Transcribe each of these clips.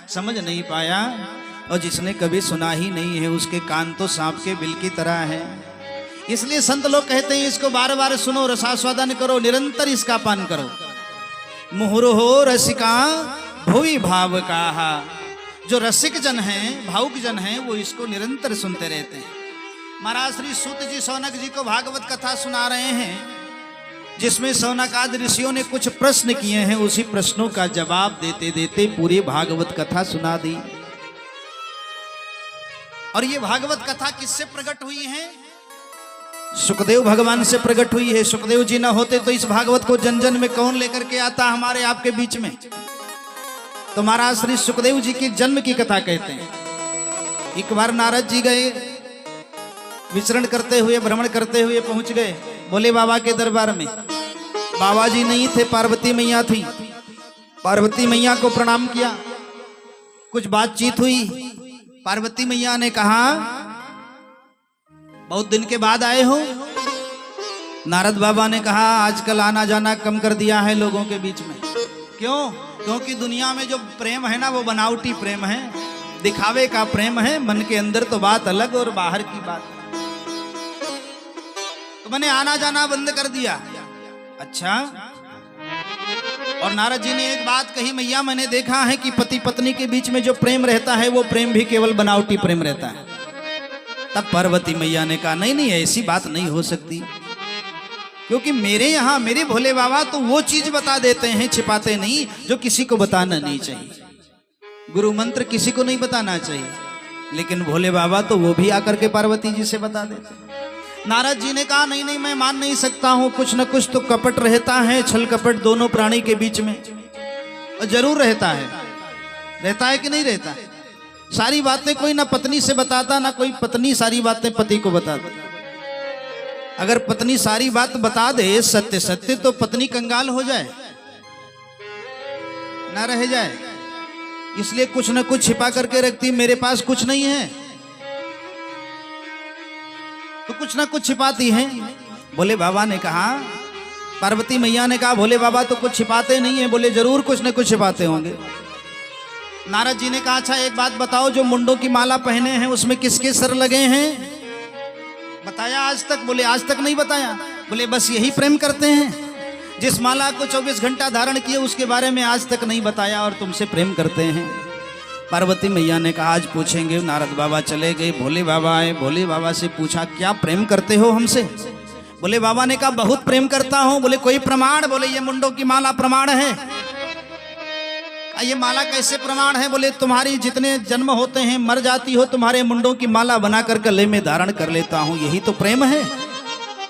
समझ नहीं पाया, और जिसने कभी सुना ही नहीं है उसके कान तो सांप के बिल की तरह है। इसलिए संत लोग कहते हैं इसको बार बार सुनो, रसास्वादन करो, निरंतर इसका पान करो। मुहुर्हो रसिका भुवि भाव कहा, जो रसिक जन हैं, भावुक जन हैं, वो इसको निरंतर सुनते रहते हैं। महाराज श्री सूत जी शौनक जी को भागवत कथा सुना रहे हैं, जिसमें शौनकादि ऋषियों ने कुछ प्रश्न किए हैं। उसी प्रश्नों का जवाब देते देते पूरी भागवत कथा सुना दी। और ये भागवत कथा किससे प्रकट हुई है? सुखदेव भगवान से प्रकट हुई है। सुखदेव जी ना होते तो इस भागवत को जन जन में कौन लेकर के आता हमारे आपके बीच में? तो महाराज श्री सुखदेव जी के जन्म की कथा कहते हैं। एक बार नारद जी गए, विचरण करते हुए, भ्रमण करते हुए पहुंच गए भोले बाबा के दरबार में। बाबा जी नहीं थे, पार्वती मैया थी। पार्वती मैया को प्रणाम किया, कुछ बातचीत हुई। पार्वती मैया ने कहा, बहुत दिन के बाद आए हो? नारद बाबा ने कहा, आजकल आना जाना कम कर दिया है लोगों के बीच में। क्यों? क्योंकि दुनिया में जो प्रेम है ना, वो बनावटी प्रेम है, दिखावे का प्रेम है। मन के अंदर तो बात अलग और बाहर की बात। तो मैंने आना जाना बंद कर दिया। अच्छा। और नारद जी ने एक बात कही, मैया मैंने देखा है कि पति पत्नी के बीच में जो प्रेम रहता है वो प्रेम भी केवल बनावटी प्रेम रहता है। तब पार्वती मैया ने कहा, नहीं नहीं, ऐसी बात नहीं हो सकती, क्योंकि मेरे यहाँ मेरे भोले बाबा तो वो चीज बता देते हैं, छिपाते नहीं, जो किसी को बताना नहीं चाहिए। गुरु मंत्र किसी को नहीं बताना चाहिए, लेकिन भोले बाबा तो वो भी आकर के पार्वती जी से बता देते। नारद जी ने कहा, नहीं नहीं, मैं मान नहीं सकता हूं, कुछ न कुछ तो कपट रहता है, छल कपट दोनों प्राणी के बीच में और जरूर रहता है। रहता है कि नहीं रहता है? सारी बातें कोई ना पत्नी से बताता, ना कोई पत्नी सारी बातें पति को बताती। अगर पत्नी सारी बात बता दे सत्य सत्य, तो पत्नी कंगाल हो जाए, ना रह जाए। इसलिए कुछ न कुछ छिपा करके रखती, मेरे पास कुछ नहीं है तो कुछ ना कुछ छिपाती हैं। भोले बाबा ने कहा, पार्वती मैया ने कहा, भोले बाबा तो कुछ छिपाते नहीं है। बोले जरूर कुछ न कुछ छिपाते होंगे। नारद जी ने कहा, अच्छा एक बात बताओ, जो मुंडों की माला पहने हैं उसमें किसके सर लगे हैं? बताया आज तक? बोले आज तक नहीं बताया। बोले बस यही प्रेम करते हैं, जिस माला को 24 घंटा धारण किए उसके बारे में आज तक नहीं बताया और तुमसे प्रेम करते हैं। पार्वती मैया ने कहा, आज पूछेंगे। नारद बाबा चले गए, भोले बाबा आए। भोले बाबा से पूछा, क्या प्रेम करते हो हमसे? भोले बाबा ने कहा, बहुत प्रेम करता हूं। बोले कोई प्रमाण? बोले ये मुंडों की माला प्रमाण है। ये माला कैसे प्रमाण है? बोले तुम्हारी जितने जन्म होते हैं, मर जाती हो, तुम्हारे मुंडों की माला बनाकर गले में धारण कर लेता हूं। यही तो प्रेम है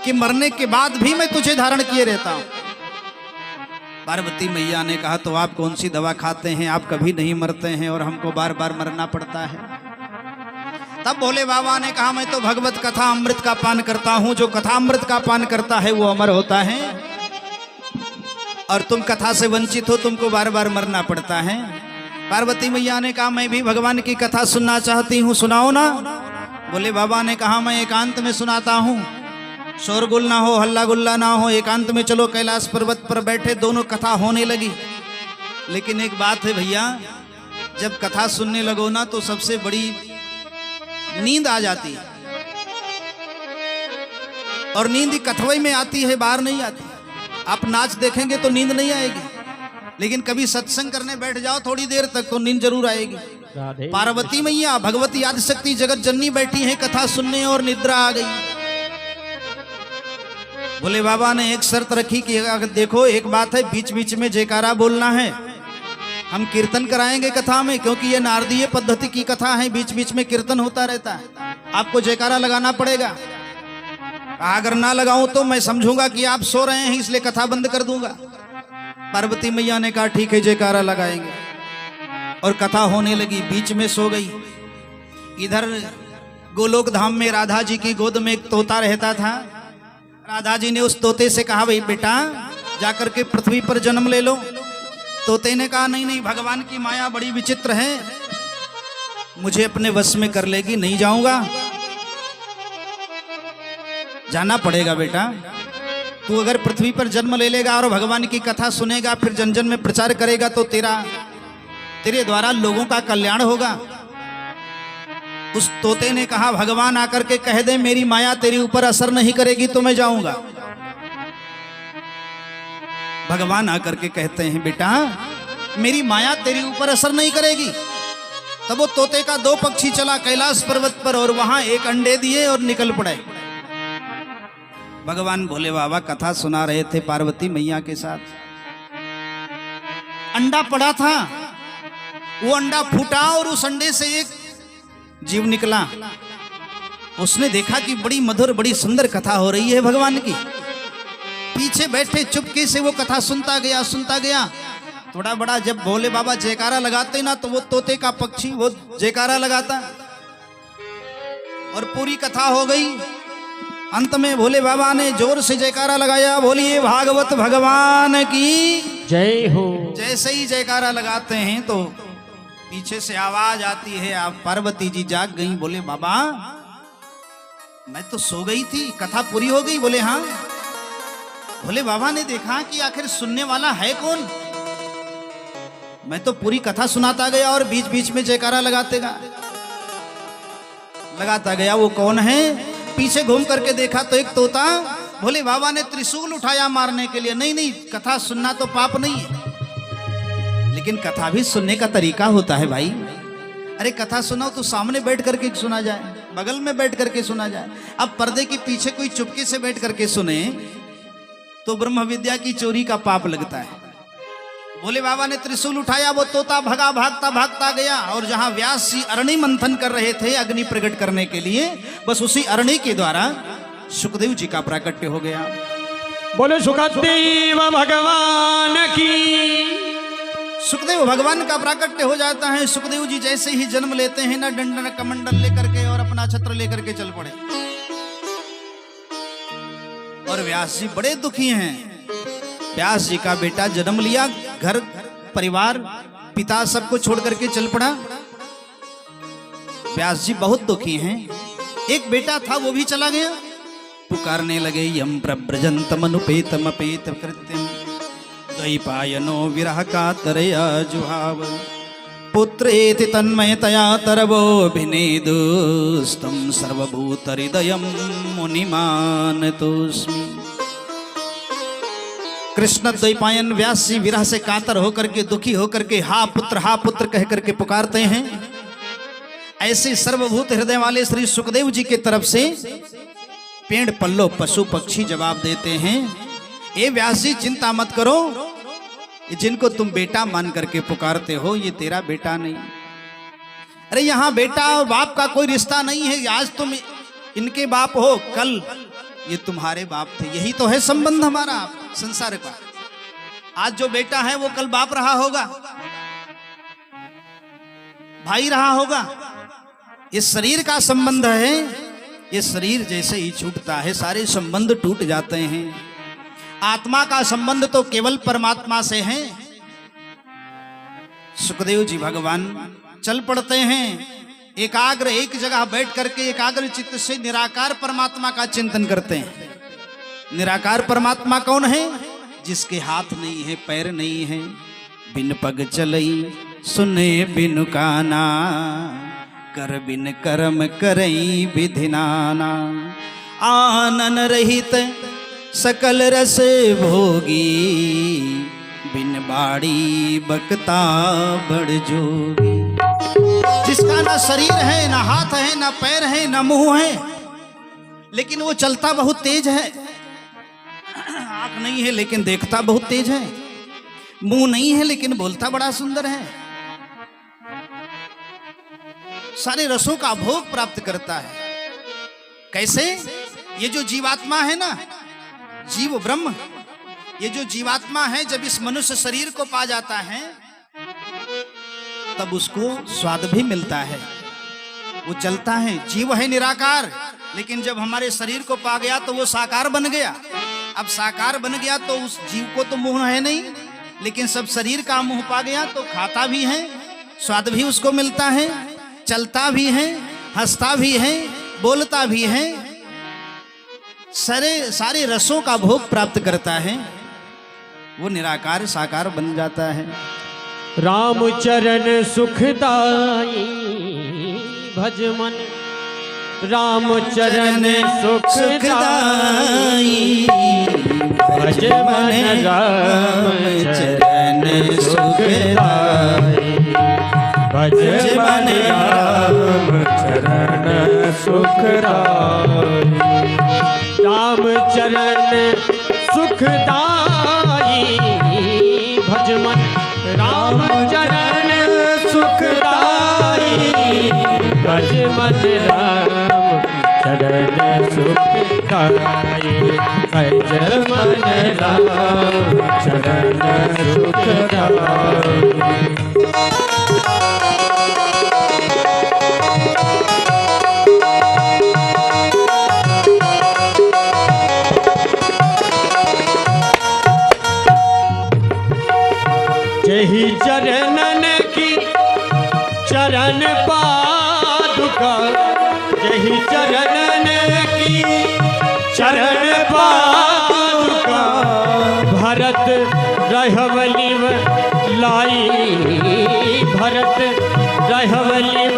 कि मरने के बाद भी मैं तुझे धारण किए रहता हूं। पार्वती मैया ने कहा, तो आप कौन सी दवा खाते हैं? आप कभी नहीं मरते हैं और हमको बार बार मरना पड़ता है। तब भोले बाबा ने कहा, मैं तो भगवत कथा अमृत का पान करता हूं। जो कथा अमृत का पान करता है वो अमर होता है, और तुम कथा से वंचित हो, तुमको बार बार मरना पड़ता है। पार्वती मैया ने कहा, मैं भी भगवान की कथा सुनना चाहती हूँ, सुनाओ ना। भोले बाबा ने कहा, मैं एकांत में सुनाता हूँ, शोरगुल ना हो, हल्ला गुल्ला ना हो, एकांत में चलो। कैलाश पर्वत पर बैठे, दोनों कथा होने लगी। लेकिन एक बात है भैया, जब कथा सुनने लगो ना तो सबसे बड़ी नींद आ जाती है, और नींद कथवई में आती है, बाहर नहीं आती। आप नाच देखेंगे तो नींद नहीं आएगी, लेकिन कभी सत्संग करने बैठ जाओ थोड़ी देर तक तो नींद जरूर आएगी। पार्वती मैया भगवती आदिशक्ति जगत जननी बैठी है कथा सुनने, और निद्रा आ गई। भोले बाबा ने एक शर्त रखी कि अगर देखो, एक बात है, बीच बीच में जयकारा बोलना है। हम कीर्तन कराएंगे कथा में, क्योंकि ये नारदीय पद्धति की कथा है, बीच बीच में कीर्तन होता रहता है, आपको जयकारा लगाना पड़ेगा। अगर ना लगाऊं तो मैं समझूंगा कि आप सो रहे हैं, इसलिए कथा बंद कर दूंगा। पार्वती मैया ने कहा, ठीक है, जयकारा लगाएंगे। और कथा होने लगी, बीच में सो गई। इधर गोलोक धाम में राधा जी की गोद में एक तोता रहता था। राधा जी ने उस तोते से कहा, भाई बेटा जाकर के पृथ्वी पर जन्म ले लो। तोते ने कहा, नहीं नहीं, भगवान की माया बड़ी विचित्र है, मुझे अपने वश में कर लेगी, नहीं जाऊंगा। जाना पड़ेगा बेटा, तू अगर पृथ्वी पर जन्म ले लेगा और भगवान की कथा सुनेगा, फिर जन जन में प्रचार करेगा, तो तेरा तेरे द्वारा लोगों का कल्याण होगा। उस तोते ने कहा भगवान आकर के कह दे मेरी माया तेरे ऊपर असर नहीं करेगी तो मैं जाऊंगा। भगवान आकर के कहते हैं बेटा मेरी माया तेरे ऊपर असर नहीं करेगी। तब वो तोते का दो पक्षी चला कैलाश पर्वत पर और वहां एक अंडे दिए और निकल पड़े। भगवान भोले बाबा कथा सुना रहे थे पार्वती मैया के साथ। अंडा पड़ा था, वो अंडा फूटा और उस अंडे से एक जीव निकला। उसने देखा कि बड़ी मधुर बड़ी सुंदर कथा हो रही है भगवान की। पीछे बैठे चुपके से वो कथा सुनता गया। थोड़ा बड़ा जब भोले बाबा जयकारा लगाते ना तो वो तोते का पक्षी वो जयकारा लगाता और पूरी कथा हो गई। अंत में भोले बाबा ने जोर से जयकारा लगाया, बोलिए भागवत भगवान की जय हो। जैसे ही जयकारा लगाते हैं तो पीछे से आवाज आती है, आप पार्वती जी जाग गई। बोले बाबा मैं तो सो गई थी, कथा पूरी हो गई। बोले हाँ। भोले बाबा ने देखा कि आखिर सुनने वाला है कौन। मैं तो पूरी कथा सुनाता गया और बीच बीच में जयकारा लगाता गया। वो कौन है? पीछे घूम करके देखा तो एक तोता। भोले बाबा ने त्रिशूल उठाया मारने के लिए। नहीं, कथा सुनना तो पाप नहीं है, लेकिन कथा भी सुनने का तरीका होता है भाई। अरे कथा सुनाओ तो सामने बैठ करके सुना जाए, बगल में बैठ करके सुना जाए। अब पर्दे के पीछे कोई चुपके से बैठ करके सुने तो ब्रह्म विद्या की चोरी का पाप लगता है। भोले बाबा ने त्रिशूल उठाया, वो तोता भगा, भागता गया और जहां व्यास जी अरणी मंथन कर रहे थे अग्नि प्रकट करने के लिए, बस उसी अरणी के द्वारा सुखदेव जी का प्राकट्य हो गया। बोले सुखदेव भगवान की। सुखदेव भगवान का प्राकट्य हो जाता है। सुखदेव जी जैसे ही जन्म लेते हैं ना, डंडन कमंडल लेकर के और अपना छत्र लेकर के चल पड़े। और व्यास जी बड़े दुखी हैं। व्यास जी का बेटा जन्म लिया, घर परिवार पिता सबको छोड़ करके चल पड़ा। व्यास जी बहुत दुखी हैं। एक बेटा था वो भी चला गया। पुकारने लगे यम प्रव्रजंतमनुपेतम अपेत कृत्यम द्वैपायनो विरह कातरया जुहाव पुत्रेति तन्मयतया तरवोऽभिनेदुस्तं सर्वभूतहृदयं मुनिमानतोऽस्मि। कृष्ण द्वैपायन व्यास जी विरह से कातर होकर के दुखी होकर के हा पुत्र कह करके पुकारते हैं। ऐसे सर्वभूत हृदय वाले श्री सुखदेव जी की तरफ से पेड़ पल्लो पशु पक्षी जवाब देते हैं, ए व्यास जी चिंता मत करो, जिनको तुम बेटा मान करके पुकारते हो ये तेरा बेटा नहीं। अरे यहाँ बेटा और बाप का कोई रिश्ता नहीं है। आज तुम इनके बाप हो, कल ये तुम्हारे बाप थे। यही तो है संबंध हमारा संसार का। आज जो बेटा है वो कल बाप रहा होगा, भाई रहा होगा। ये शरीर का संबंध है। ये शरीर जैसे ही छूटता है सारे संबंध टूट जाते हैं। आत्मा का संबंध तो केवल परमात्मा से है। सुखदेव जी भगवान चल पड़ते हैं, एकाग्र एक जगह बैठ करके एकाग्र चित्त से निराकार परमात्मा का चिंतन करते हैं। निराकार परमात्मा कौन है? जिसके हाथ नहीं है, पैर नहीं है, बिन पग चलई सुने बिनु काना, कर बिन कर्म करई विधि नाना, आनन रहित सकल रस भोगी, बिन बाड़ी बकता बड़ जोगी। जिसका ना शरीर है, ना हाथ है, ना पैर है, ना मुंह है, लेकिन वो चलता बहुत तेज है। आंख नहीं है लेकिन देखता बहुत तेज है। मुंह नहीं है लेकिन बोलता बड़ा सुंदर है। सारे रसों का भोग प्राप्त करता है। कैसे? ये जो जीवात्मा है ना, जीव ब्रह्म, ये जो जीवात्मा है जब इस मनुष्य शरीर को पा जाता है तब उसको स्वाद भी मिलता है, वो चलता है। जीव है निराकार, लेकिन जब हमारे शरीर को पा गया तो वो साकार बन गया। अब साकार बन गया तो उस जीव को तो मुंह है नहीं, लेकिन सब शरीर का मुंह पा गया तो खाता भी है, स्वाद भी उसको मिलता है, चलता भी है, हंसता भी है, बोलता भी है, सारे रसों का भोग प्राप्त करता है। वो निराकार साकार बन जाता है। राम चरण सुखदाई भज मन, राम चरण सुखदाई भज मन, राम चरण सुखदाई भज मन, राम चरण सुखदाई। राम चरण सुखदाई भज मन, राम चरण सुखदाई भज मन, राम चरण सुखदाई भज मन, राम चरण सुखदाई। जही चरणन की चरण पादुका, जही चरणन की चरण पादुका, भरत रहवलिव लाई, भरत रहवलिव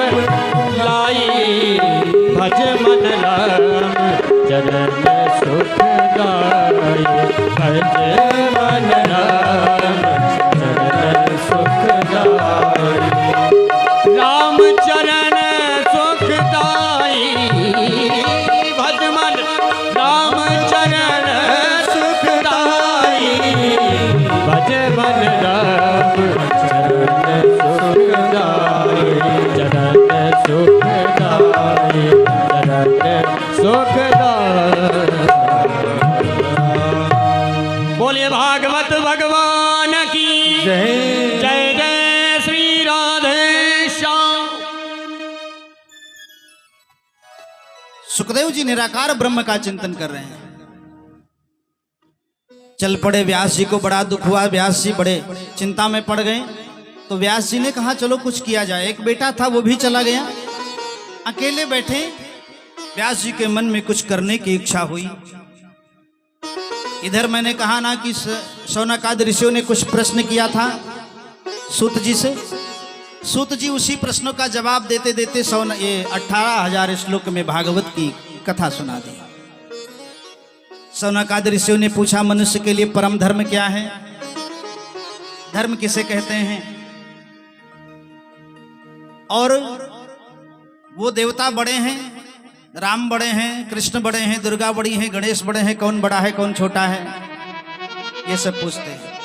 लाई भज मन, राम चरण सुखदाई भज मन, राम सुखदाई। राम चरण सुखदाई भज मन, राम चरण सुखदाई भज मन, राम चरण सुखदाई चरण सुखदाई चरण सुखदाई। बोलिए भागवत भगवान की जय। जय जय श्री राधे श्याम। सुखदेव जी निराकार ब्रह्म का चिंतन कर रहे हैं। चल पड़े व्यास जी को बड़ा दुख हुआ, व्यास जी बड़े चिंता में पड़ गए। तो व्यास जी ने कहा चलो कुछ किया जाए। एक बेटा था वो भी चला गया, अकेले बैठे व्यास जी के मन में कुछ करने की इच्छा हुई। इधर मैंने कहा ना कि शौनकादि ऋषियों ने कुछ प्रश्न किया था सूत जी से। सूत जी उसी प्रश्नों का जवाब देते देते 18,000 श्लोक में भागवत की कथा सुना दी। शौनकादि ऋषियों ने पूछा मनुष्य के लिए परम धर्म क्या है, धर्म किसे कहते हैं। और वो देवता बड़े हैं, राम बड़े हैं, कृष्ण बड़े हैं, दुर्गा बड़ी हैं, गणेश बड़े हैं, कौन बड़ा है कौन छोटा है, ये सब पूछते हैं।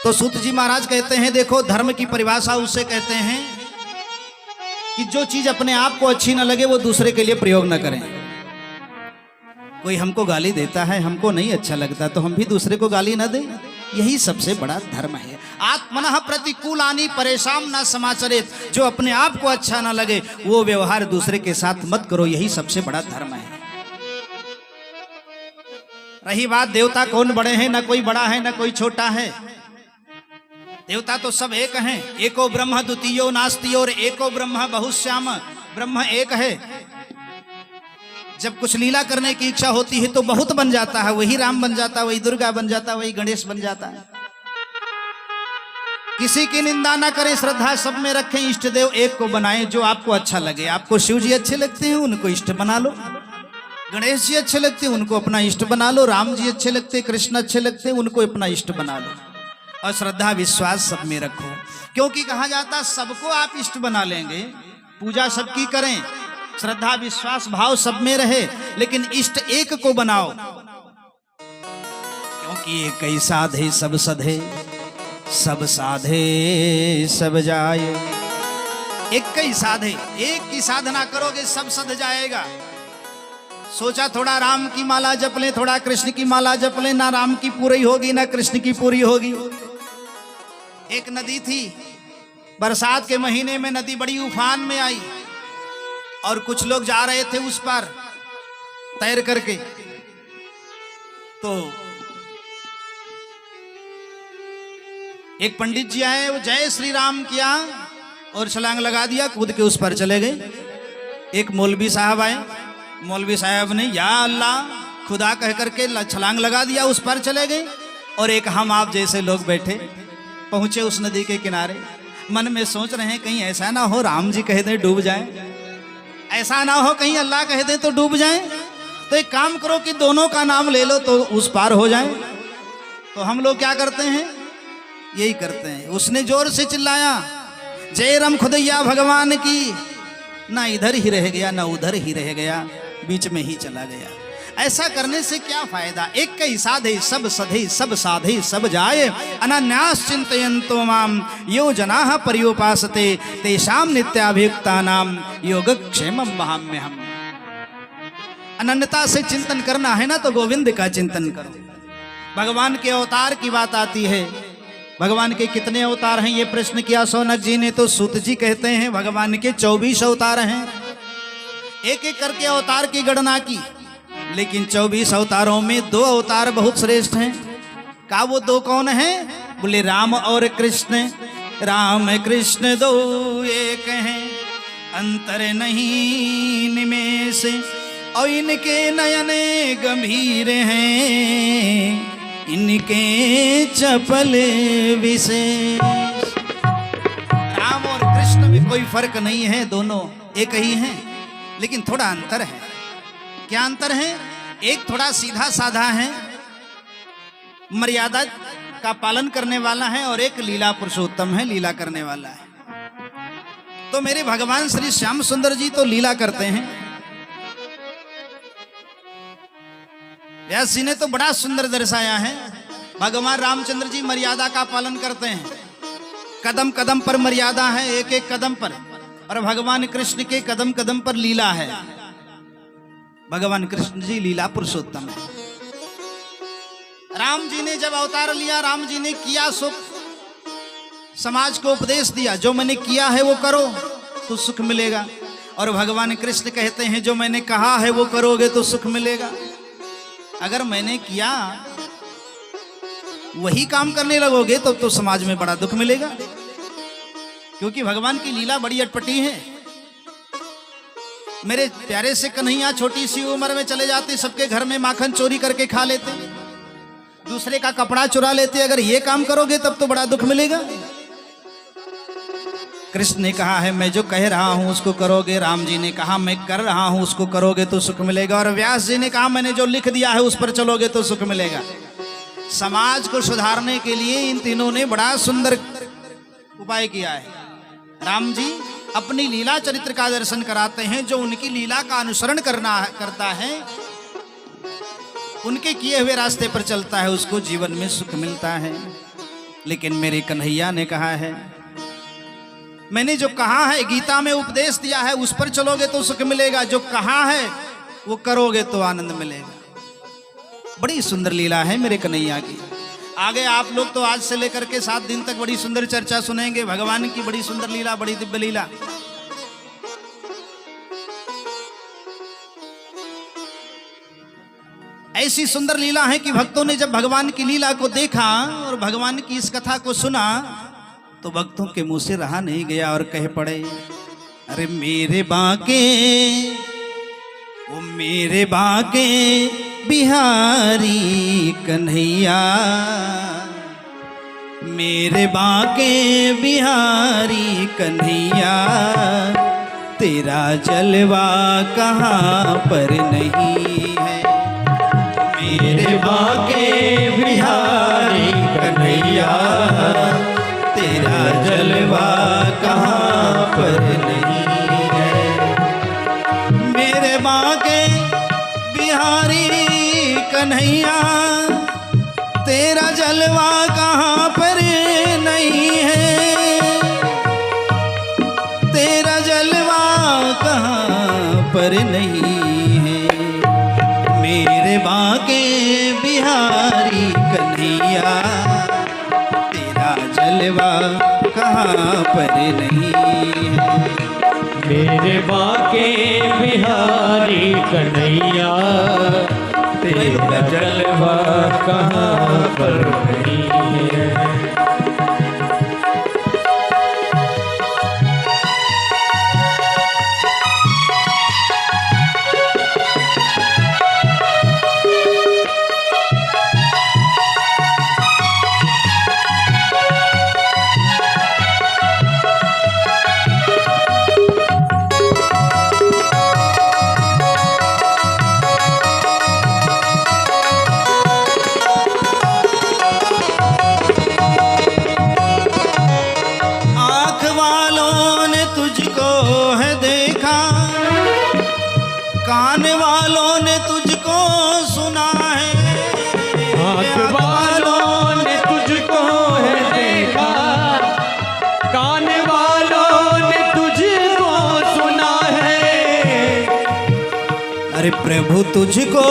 तो सूत जी महाराज कहते हैं देखो धर्म की परिभाषा उसे कहते हैं कि जो चीज अपने आप को अच्छी न लगे वो दूसरे के लिए प्रयोग न करें। कोई हमको गाली देता है, हमको नहीं अच्छा लगता तो हम भी दूसरे को गाली न दें, यही सबसे बड़ा धर्म है। आत्मनः प्रतिकूलानि परेशान न समाचरेत, जो अपने आप को अच्छा ना लगे वो व्यवहार दूसरे के साथ मत करो, यही सबसे बड़ा धर्म है। रही बात देवता कौन बड़े हैं, ना कोई बड़ा है ना कोई छोटा है, देवता तो सब एक हैं। एको ब्रह्म द्वितीयो नास्ति और एको ब्रह्म बहुश्याम, ब्रह्म एक है। जब कुछ लीला करने की इच्छा होती है तो बहुत बन जाता है, वही राम बन जाता है, वही दुर्गा बन जाता है, वही गणेश बन जाता है। किसी की निंदा ना करें, श्रद्धा सब में रखें, इष्ट देव एक को बनाएं जो आपको अच्छा लगे। आपको शिव जी अच्छे लगते हैं उनको इष्ट बना लो, गणेश जी अच्छे लगते हैं उनको अपना इष्ट बना लो, राम जी अच्छे लगते हैं, कृष्ण अच्छे लगते हैं उनको अपना इष्ट बना लो। और श्रद्धा विश्वास सब में रखो, क्योंकि कहा जाता सबको आप इष्ट बना लेंगे, पूजा सबकी करें, श्रद्धा विश्वास भाव सब में रहे, लेकिन इष्ट एक को बनाओ, क्योंकि एक ही साधे सब सधे, सब साधे सब जाए। एक ही साधे, एक की साधना करोगे सब सध जाएगा। सोचा थोड़ा राम की माला जप लें, थोड़ा कृष्ण की माला जप लें, ना राम की पूरी होगी ना कृष्ण की पूरी होगी। एक नदी थी, बरसात के महीने में नदी बड़ी उफान में आई और कुछ लोग जा रहे थे उस पर तैर करके। तो एक पंडित जी आए, वो जय श्री राम किया और छलांग लगा दिया, कूद के उस पर चले गए। एक मौलवी साहब आए, मौलवी साहब ने या अल्लाह खुदा कह करके छलांग लगा दिया, उस पर चले गए। और एक हम आप जैसे लोग बैठे पहुंचे उस नदी के किनारे, मन में सोच रहे हैं कहीं ऐसा ना हो राम जी कह दें डूब जाएं, ऐसा ना हो कहीं अल्लाह कह दें तो डूब जाएं, तो एक काम करो कि दोनों का नाम ले लो तो उस पार हो जाएं। तो हम लोग क्या करते हैं, यही करते हैं। उसने जोर से चिल्लाया, जय राम खुदैया भगवान की, ना इधर ही रह गया ना उधर ही रह गया, बीच में ही चला गया। ऐसा करने से क्या फायदा, एक कई साधे सब सधे सब साधे सब जाए, अनन्यास चिंतयन्तो माम यो जनाः पर्युपासते तेषां नित्याभियुक्तानां योगक्षेमं वहाम्यहम्। अनन्यता से चिंतन करना है ना तो गोविंद का चिंतन करो। भगवान के अवतार की बात आती है, भगवान के कितने अवतार हैं ये प्रश्न किया सौनक जी ने, तो सूत जी कहते हैं भगवान के 24 अवतार हैं। एक एक करके अवतार की गणना की, लेकिन 24 अवतारों में 2 अवतार बहुत श्रेष्ठ हैं। का वो 2 कौन हैं? बोले राम और कृष्ण। राम कृष्ण 2 एक हैं, अंतर नहीं निमेष, और इनके नयन गंभीर हैं, इनके चपल विशेष। राम और कृष्ण में कोई फर्क नहीं है, दोनों एक ही हैं, लेकिन थोड़ा अंतर है। क्या अंतर है? एक थोड़ा सीधा साधा है, मर्यादा का पालन करने वाला है, और एक लीला पुरुषोत्तम है, लीला करने वाला है। तो मेरे भगवान श्री श्याम सुंदर जी तो लीला करते हैं। व्यास जी ने तो बड़ा सुंदर दर्शाया है। भगवान रामचंद्र जी मर्यादा का पालन करते हैं, कदम कदम पर मर्यादा है, एक एक कदम पर, और भगवान कृष्ण के कदम कदम पर लीला है। भगवान कृष्ण जी लीला पुरुषोत्तम है। राम जी ने जब अवतार लिया, राम जी ने किया सुख, समाज को उपदेश दिया, जो मैंने किया है वो करो तो सुख मिलेगा। और भगवान कृष्ण कहते हैं जो मैंने कहा है वो करोगे तो सुख मिलेगा। अगर मैंने किया वही काम करने लगोगे तो समाज में बड़ा दुख मिलेगा, क्योंकि भगवान की लीला बड़ी अटपटी है। मेरे प्यारे से कन्हैया छोटी सी उम्र में चले जाते, सबके घर में माखन चोरी करके खा लेते, दूसरे का कपड़ा चुरा लेते। अगर ये काम करोगे तब तो बड़ा दुख मिलेगा। कृष्ण ने कहा है मैं जो कह रहा हूं उसको करोगे, राम जी ने कहा मैं कर रहा हूं उसको करोगे तो सुख मिलेगा, और व्यास जी ने कहा मैंने जो लिख दिया है उस पर चलोगे तो सुख मिलेगा। समाज को सुधारने के लिए इन तीनों ने बड़ा सुंदर उपाय किया है। राम जी अपनी लीला चरित्र का दर्शन कराते हैं, जो उनकी लीला का अनुसरण करता है, उनके किए हुए रास्ते पर चलता है, उसको जीवन में सुख मिलता है। लेकिन मेरे कन्हैया ने कहा है मैंने जो कहा है, गीता में उपदेश दिया है, उस पर चलोगे तो सुख मिलेगा, जो कहा है वो करोगे तो आनंद मिलेगा। बड़ी सुंदर लीला है मेरे कन्हैया की। आगे आप लोग तो आज से लेकर के 7 दिन तक बड़ी सुंदर चर्चा सुनेंगे भगवान की, बड़ी सुंदर लीला, बड़ी दिव्य लीला। ऐसी सुंदर लीला है कि भक्तों ने जब भगवान की लीला को देखा और भगवान की इस कथा को सुना तो भक्तों के मुंह से रहा नहीं गया और कह पड़े, अरे मेरे बाके, वो मेरे बाके बिहारी कन्हैया, मेरे बाके बिहारी कन्हैया, तेरा जलवा कहाँ पर नहीं है। मेरे बाके बिहारी कन्हैया, तेरा जलवा कहाँ पर नहीं है। मेरे बाके बिहारी कन्हैया, तेरा जलवा कहाँ पर नहीं है, तेरा जलवा कहाँ पर नहीं है। मेरे बाके बिहारी कन्हैया, तेरा जलवा कहाँ पर नहीं है। मेरे बाके बिहारी कन्हैया, तेरा जलवा कहाँ पर नहीं है। वालों ने तुझको है देखा, कान वालों ने तुझको सुना है, आँख वालों ने तुझको है देखा, कान वालों ने तुझको सुना है। अरे प्रभु तुझको,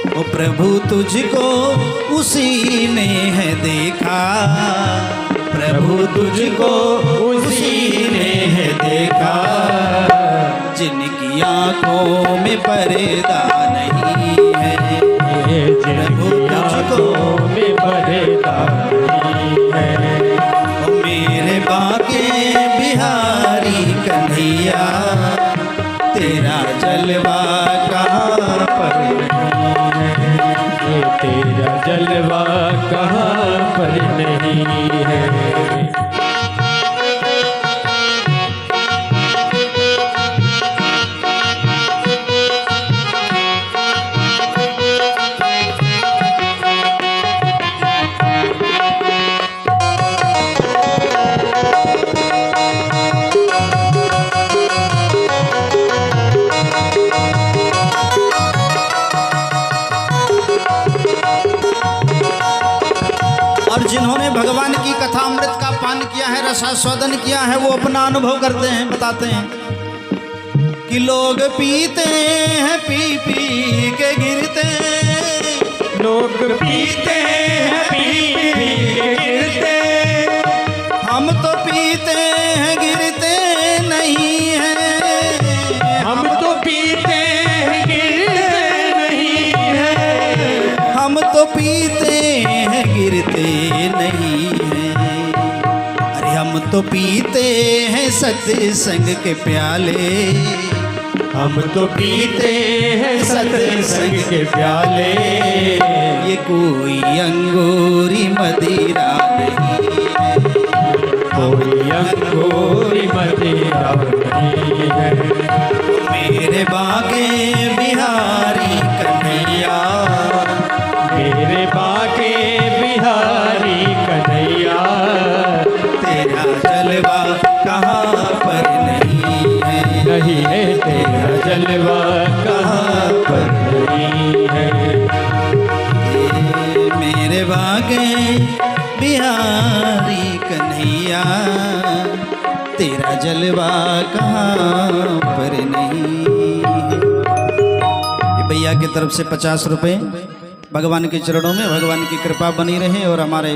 ओ प्रभु तुझको उसी ने है देखा, प्रभु तुझको उसी ने है देखा, जिनकी आंखों में पर्दा नहीं है, प्रभु तुझको में पर्दा नहीं है। ओ मेरे बाके बिहारी कन्हैया, तेरा जलवा कहाँ पर नहीं है, ये तेरा जलवा कहाँ पर नहीं है। जिन्होंने भगवान की कथा अमृत का पान किया है, रसास्वादन किया है, वो अपना अनुभव करते हैं, बताते हैं कि लोग पीते हैं पी पी के गिरते, लोग पीते हैं पी पी के गिरते, हम तो पीते हैं गिरते नहीं हैं, हम तो पीते हैं गिरते नहीं है, हम तो पीते हैं गिरते नहीं हैं, अरे हम तो पीते हैं सत्संग के प्याले, हम तो पीते हैं सत्संग के प्याले, ये कोई अंगूरी मदिरा नहीं है, कोई अंगूरी मदिरा नहीं है। मेरे बागे बिहारी कन्हैया, मेरे बाके बिहारी कन्हैया, तेरा जलवा कहाँ पर नहीं है, नहीं है तेरा जलवा कहाँ पर नहीं है। मेरे बागे बिहारी कन्हैया, तेरा जलवा कहाँ पर नहीं है। भैया की तरफ से 50 रुपए भगवान के चरणों में, भगवान की कृपा बनी रहे और हमारे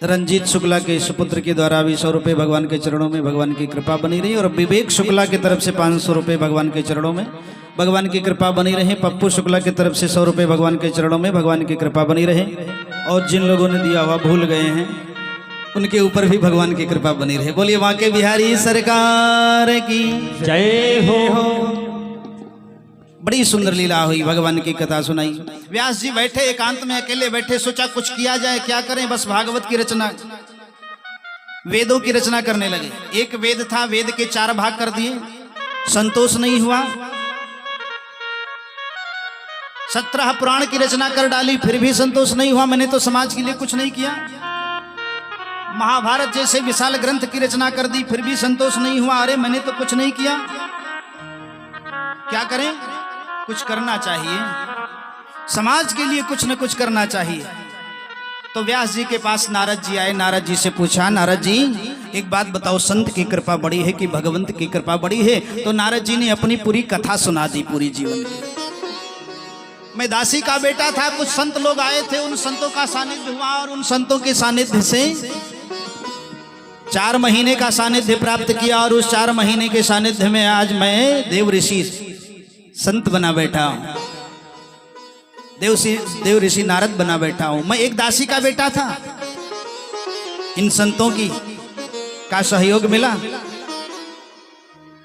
रंजीत शुक्ला के सुपुत्र के द्वारा भी 100 रुपये भगवान के चरणों में, भगवान की कृपा बनी रही, और विवेक शुक्ला की तरफ से 500 रुपये भगवान के चरणों में, भगवान की कृपा बनी रहे। पप्पू शुक्ला की तरफ से 100 रुपये भगवान के चरणों में, भगवान की कृपा बनी रहे। और जिन लोगों ने दिया हुआ भूल गए हैं, उनके ऊपर भी भगवान की कृपा बनी रहे। बोलिए वाके बिहारी सरकार की जय हो। बड़ी सुंदर लीला हुई, भगवान की कथा सुनाई। व्यास जी बैठे एकांत में, अकेले बैठे, सोचा कुछ किया जाए, क्या करें, बस भागवत की रचना, वेदों की रचना करने लगे। एक वेद था, वेद के 4 भाग कर दिए, संतोष नहीं हुआ। 17 पुराण की रचना कर डाली, फिर भी संतोष नहीं हुआ। मैंने तो समाज के लिए कुछ नहीं किया। महाभारत जैसे विशाल ग्रंथ की रचना कर दी, फिर भी संतोष नहीं हुआ। अरे मैंने तो कुछ नहीं किया, क्या करें, कुछ करना चाहिए, समाज के लिए कुछ न कुछ करना चाहिए। तो व्यास जी के पास नारद जी आए। नारद जी से पूछा, नारद जी एक बात बताओ, संत की कृपा बड़ी है कि भगवंत की कृपा बड़ी है? तो नारद जी ने अपनी पूरी कथा सुना दी, पूरी जीवन की। मैं दासी का बेटा था, कुछ संत लोग आए थे, उन संतों का सानिध्य हुआ, और उन संतों के सानिध्य से 4 महीने का सानिध्य प्राप्त किया, और उस 4 महीने के सानिध्य में आज मैं देव ऋषि संत बना बैठा हूं, देव ऋषि नारद बना बैठा हूं। मैं एक दासी का बेटा था, इन संतों की का सहयोग मिला,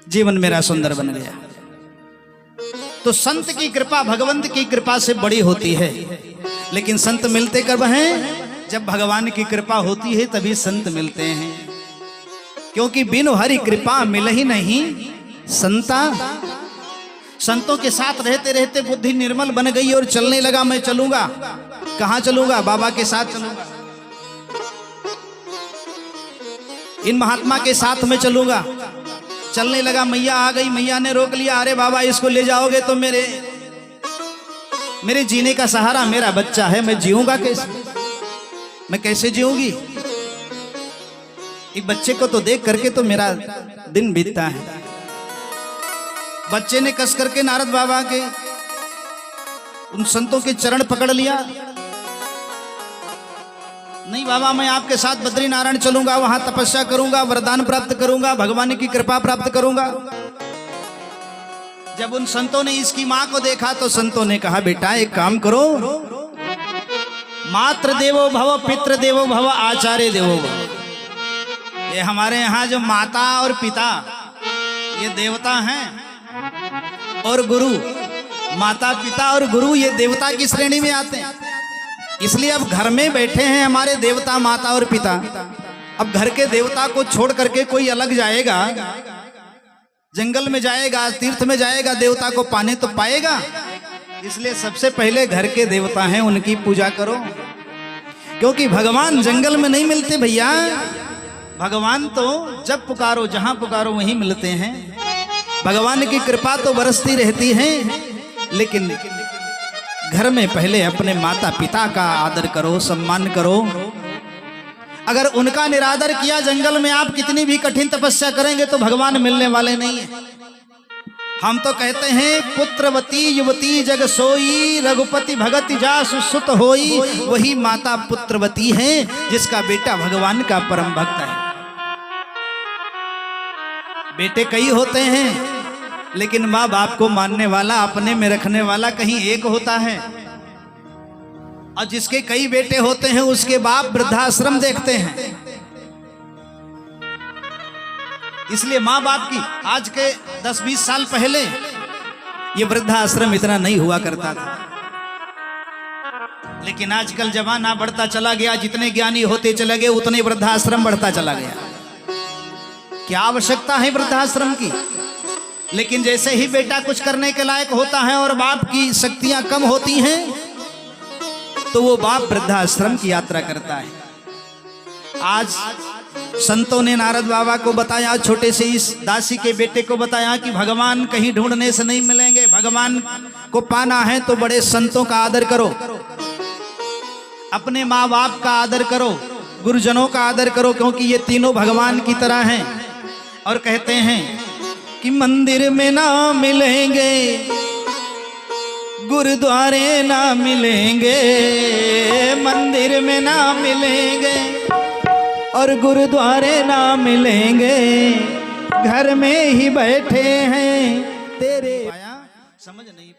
जीवन मेरा सुंदर बन गया। तो संत की कृपा भगवंत की कृपा से बड़ी होती है, लेकिन संत मिलते कब हैं? जब भगवान की कृपा होती है तभी संत मिलते हैं, क्योंकि बिनु हरि कृपा मिल ही नहीं संता। संतों के साथ रहते रहते बुद्धि निर्मल बन गई और चलने लगा, मैं चलूंगा। कहां चलूंगा? बाबा के साथ चलूंगा, इन महात्मा के साथ में चलूंगा। चलने लगा, मैया आ गई, मैया ने रोक लिया। अरे बाबा, इसको ले जाओगे तो मेरे जीने का सहारा मेरा बच्चा है, मैं जीऊंगा कैसे? मैं कैसे जीऊंगी? एक बच्चे को तो देख करके तो मेरा दिन बीतता है। बच्चे ने कस करके नारद बाबा के उन संतों के चरण पकड़ लिया। नहीं बाबा, मैं आपके साथ बद्रीनारायण चलूंगा, वहां तपस्या करूंगा, वरदान प्राप्त करूंगा, भगवान की कृपा प्राप्त करूंगा। जब उन संतों ने इसकी मां को देखा तो संतों ने कहा, बेटा एक काम करो, मातृ देवो भव, पितृ देवो भव, आचार्य देवो भव। ये हमारे यहाँ जो माता और पिता ये देवता हैं, और गुरु, माता पिता और गुरु ये देवता की श्रेणी में आते हैं। इसलिए अब घर में बैठे हैं हमारे देवता माता और पिता। अब घर के देवता को छोड़ करके कोई अलग जाएगा, जंगल में जाएगा, तीर्थ में जाएगा, देवता को पाने तो पाएगा। इसलिए सबसे पहले घर के देवता हैं उनकी पूजा करो, क्योंकि भगवान जंगल में नहीं मिलते भैया। भगवान तो जब पुकारो, जहां पुकारो वहीं मिलते हैं। भगवान की कृपा तो बरसती रहती है, लेकिन घर में पहले अपने माता पिता का आदर करो, सम्मान करो। अगर उनका निरादर किया, जंगल में आप कितनी भी कठिन तपस्या करेंगे तो भगवान मिलने वाले नहीं है। हम तो कहते हैं, पुत्रवती युवती जग सोई, रघुपति भगत जासु सुत होई। वही माता पुत्रवती है जिसका बेटा भगवान का परम भक्त है। बेटे कई होते हैं, लेकिन माँ बाप को मानने वाला, अपने में रखने वाला कहीं एक होता है। और जिसके कई बेटे होते हैं उसके बाप वृद्धाश्रम देखते हैं। इसलिए माँ बाप की, आज के 10-20 साल पहले ये वृद्धाश्रम इतना नहीं हुआ करता था, लेकिन आजकल जमाना बढ़ता चला गया। जितने ज्ञानी होते चले गए उतने वृद्धाश्रम बढ़ता चला गया। क्या आवश्यकता है वृद्धाश्रम की? लेकिन जैसे ही बेटा कुछ करने के लायक होता है और बाप की शक्तियां कम होती हैं, तो वो बाप वृद्धाश्रम की यात्रा करता है। आज संतों ने नारद बाबा को बताया, छोटे से इस दासी के बेटे को बताया कि भगवान कहीं ढूंढने से नहीं मिलेंगे, भगवान को पाना है तो बड़े संतों का आदर करो, अपने माँ बाप का आदर करो, गुरुजनों का आदर करो, क्योंकि ये तीनों भगवान की तरह हैं। और कहते हैं कि मंदिर में ना मिलेंगे, गुरुद्वारे ना मिलेंगे, मंदिर में ना मिलेंगे और गुरुद्वारे ना मिलेंगे, घर में ही बैठे हैं तेरे। समझ नहीं